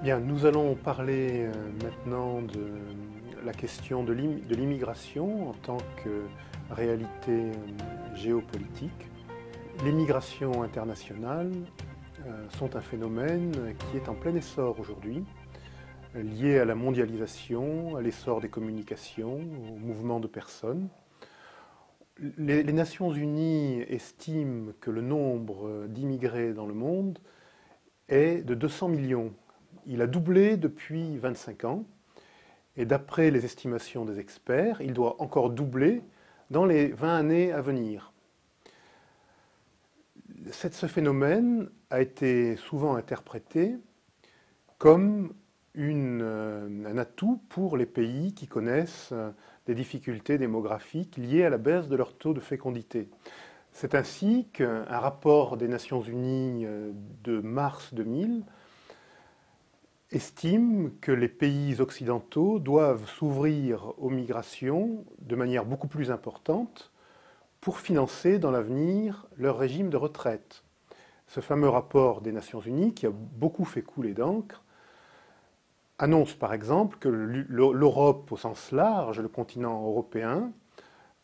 Bien, nous allons parler maintenant de la question de l'immigration en tant que réalité géopolitique. Les migrations internationales sont un phénomène qui est en plein essor aujourd'hui, lié à la mondialisation, à l'essor des communications, au mouvement de personnes. Les Nations Unies estiment que le nombre d'immigrés dans le monde est de 200 millions. Il a doublé depuis 25 ans, et d'après les estimations des experts, il doit encore doubler dans les 20 années à venir. Ce phénomène a été souvent interprété comme un atout pour les pays qui connaissent des difficultés démographiques liées à la baisse de leur taux de fécondité. C'est ainsi qu'un rapport des Nations Unies de mars 2000 estime que les pays occidentaux doivent s'ouvrir aux migrations de manière beaucoup plus importante pour financer dans l'avenir leur régime de retraite. Ce fameux rapport des Nations Unies, qui a beaucoup fait couler d'encre, annonce par exemple que l'Europe au sens large, le continent européen,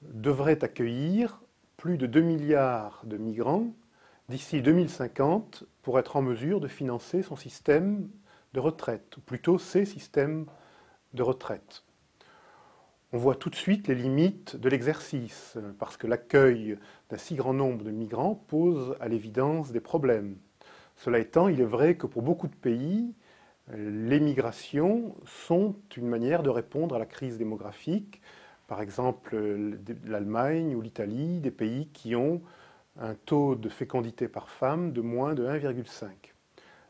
devrait accueillir plus de 2 milliards de migrants d'ici 2050 pour être en mesure de financer son système de retraite, ou plutôt ces systèmes de retraite. On voit tout de suite les limites de l'exercice, parce que l'accueil d'un si grand nombre de migrants pose à l'évidence des problèmes. Cela étant, il est vrai que pour beaucoup de pays, les migrations sont une manière de répondre à la crise démographique, par exemple l'Allemagne ou l'Italie, des pays qui ont un taux de fécondité par femme de moins de 1,5.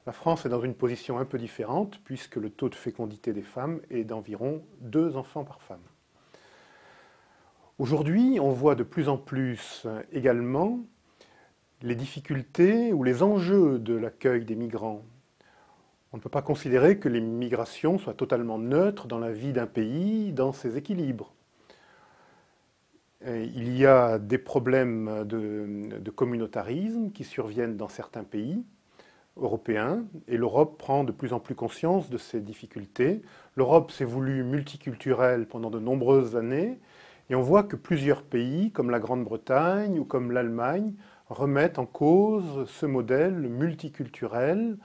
La France est dans une position un peu différente, puisque le taux de fécondité des femmes est d'environ 2 enfants par femme. Aujourd'hui, on voit de plus en plus également les difficultés ou les enjeux de l'accueil des migrants. On ne peut pas considérer que les migrations soient totalement neutres dans la vie d'un pays, dans ses équilibres. Il y a des problèmes de communautarisme qui surviennent dans certains pays européens, et l'Europe prend de plus en plus conscience de ces difficultés. L'Europe s'est voulue multiculturelle pendant de nombreuses années, et on voit que plusieurs pays, comme la Grande-Bretagne ou comme l'Allemagne, remettent en cause ce modèle multiculturel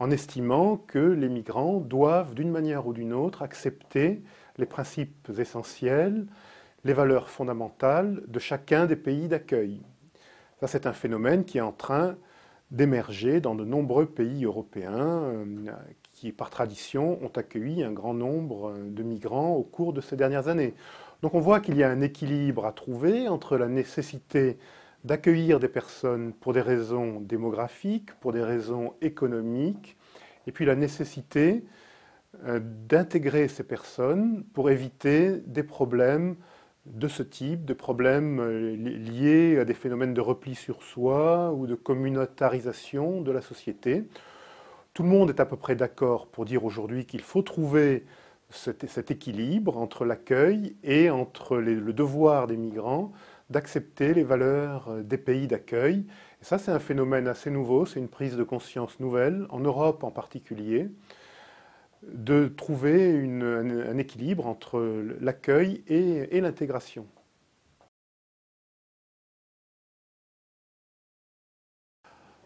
en estimant que les migrants doivent, d'une manière ou d'une autre, accepter les principes essentiels, les valeurs fondamentales de chacun des pays d'accueil. Ça, c'est un phénomène qui est en train d'émerger dans de nombreux pays européens qui, par tradition, ont accueilli un grand nombre de migrants au cours de ces dernières années. Donc on voit qu'il y a un équilibre à trouver entre la nécessité d'accueillir des personnes pour des raisons démographiques, pour des raisons économiques, et puis la nécessité d'intégrer ces personnes pour éviter des problèmes de ce type, de problèmes liés à des phénomènes de repli sur soi ou de communautarisation de la société. Tout le monde est à peu près d'accord pour dire aujourd'hui qu'il faut trouver cet équilibre entre l'accueil et entre le devoir des migrants d'accepter les valeurs des pays d'accueil. Et ça, c'est un phénomène assez nouveau, c'est une prise de conscience nouvelle, en Europe en particulier, de trouver un équilibre entre l'accueil et l'intégration.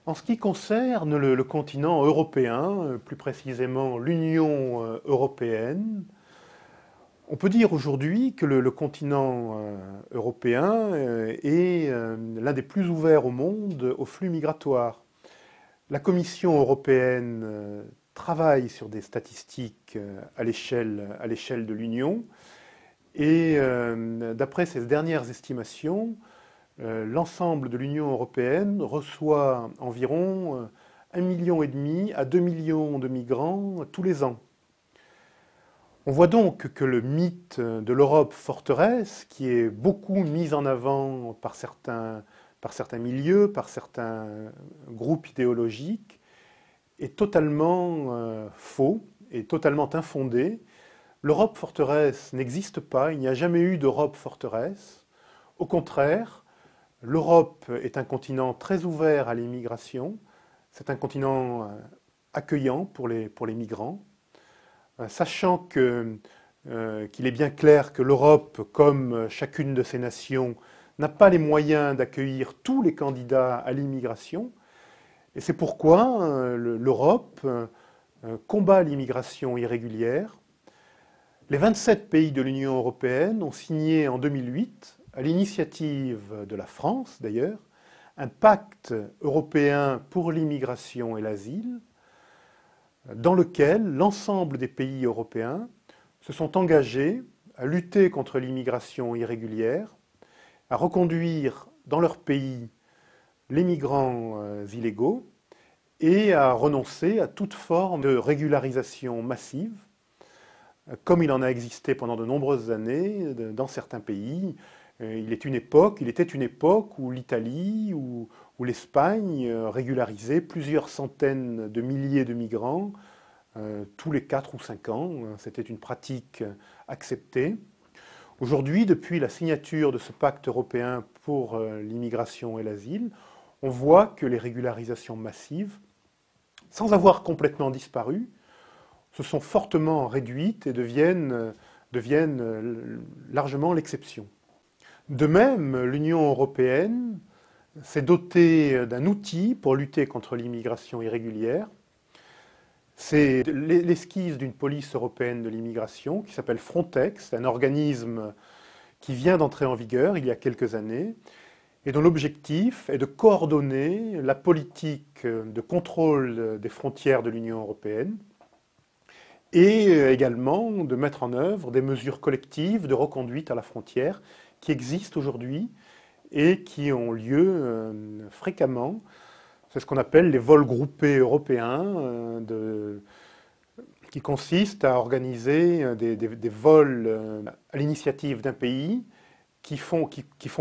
En ce qui concerne le continent européen, plus précisément l'Union européenne, on peut dire aujourd'hui que le continent européen est l'un des plus ouverts au monde aux flux migratoires. La Commission européenne travaille sur des statistiques à l'échelle de l'Union et d'après ces dernières estimations, l'ensemble de l'Union européenne reçoit environ 1,5 million à 2 millions de migrants tous les ans. On voit donc que le mythe de l'Europe forteresse, qui est beaucoup mis en avant par certains milieux, par certains groupes idéologiques, est totalement faux et totalement infondé, L'Europe forteresse n'existe pas, il n'y a jamais eu d'Europe forteresse. Au contraire, l'Europe est un continent très ouvert à l'immigration, c'est un continent accueillant pour les migrants, sachant qu'il est bien clair que l'Europe, comme chacune de ces nations, n'a pas les moyens d'accueillir tous les candidats à l'immigration. Et c'est pourquoi l'Europe combat l'immigration irrégulière. Les 27 pays de l'Union européenne ont signé en 2008, à l'initiative de la France d'ailleurs, un pacte européen pour l'immigration et l'asile, dans lequel l'ensemble des pays européens se sont engagés à lutter contre l'immigration irrégulière, à reconduire dans leur pays les migrants illégaux et à renoncer à toute forme de régularisation massive, comme il en a existé pendant de nombreuses années dans certains pays. Il était une époque où l'Italie ou l'Espagne régularisait plusieurs centaines de milliers de migrants tous les 4 ou 5 ans. C'était une pratique acceptée. Aujourd'hui, depuis la signature de ce pacte européen pour l'immigration et l'asile, on voit que les régularisations massives, sans avoir complètement disparu, se sont fortement réduites et deviennent largement l'exception. De même, l'Union européenne s'est dotée d'un outil pour lutter contre l'immigration irrégulière. C'est l'esquisse d'une police européenne de l'immigration qui s'appelle Frontex, un organisme qui vient d'entrer en vigueur il y a quelques années et dont l'objectif est de coordonner la politique de contrôle des frontières de l'Union européenne et également de mettre en œuvre des mesures collectives de reconduite à la frontière qui existent aujourd'hui et qui ont lieu fréquemment. C'est ce qu'on appelle les vols groupés européens, qui consistent à organiser des vols à l'initiative d'un pays qui font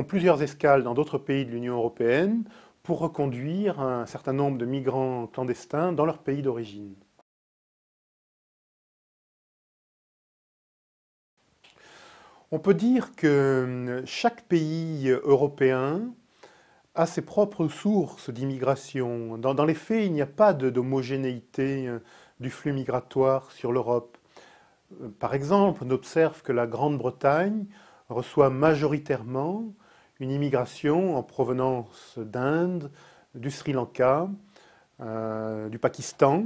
plusieurs escales dans d'autres pays de l'Union européenne pour reconduire un certain nombre de migrants clandestins dans leur pays d'origine. On peut dire que chaque pays européen a ses propres sources d'immigration. Dans les faits, il n'y a pas d'homogénéité du flux migratoire sur l'Europe. Par exemple, on observe que la Grande-Bretagne reçoit majoritairement une immigration en provenance d'Inde, du Sri Lanka, du Pakistan.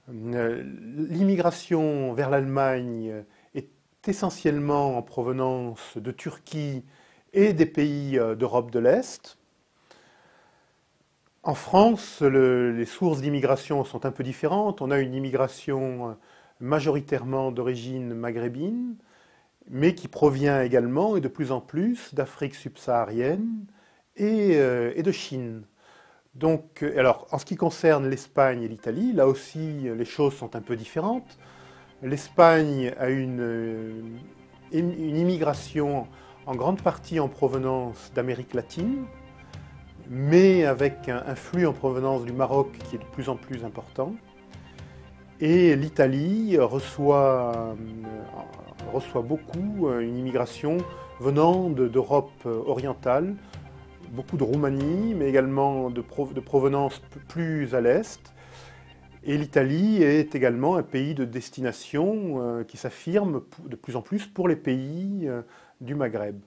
L'immigration vers l'Allemagne est essentiellement en provenance de Turquie et des pays d'Europe de l'Est. En France, les sources d'immigration sont un peu différentes. On a une immigration majoritairement d'origine maghrébine, mais qui provient également, et de plus en plus, d'Afrique subsaharienne et de Chine. Donc, alors, en ce qui concerne l'Espagne et l'Italie, là aussi, les choses sont un peu différentes. L'Espagne a une immigration en grande partie en provenance d'Amérique latine, mais avec un flux en provenance du Maroc qui est de plus en plus important. Et l'Italie reçoit beaucoup une immigration venant d'Europe orientale, beaucoup de Roumanie, mais également de provenance plus à l'est. Et l'Italie est également un pays de destination qui s'affirme de plus en plus pour les pays du Maghreb.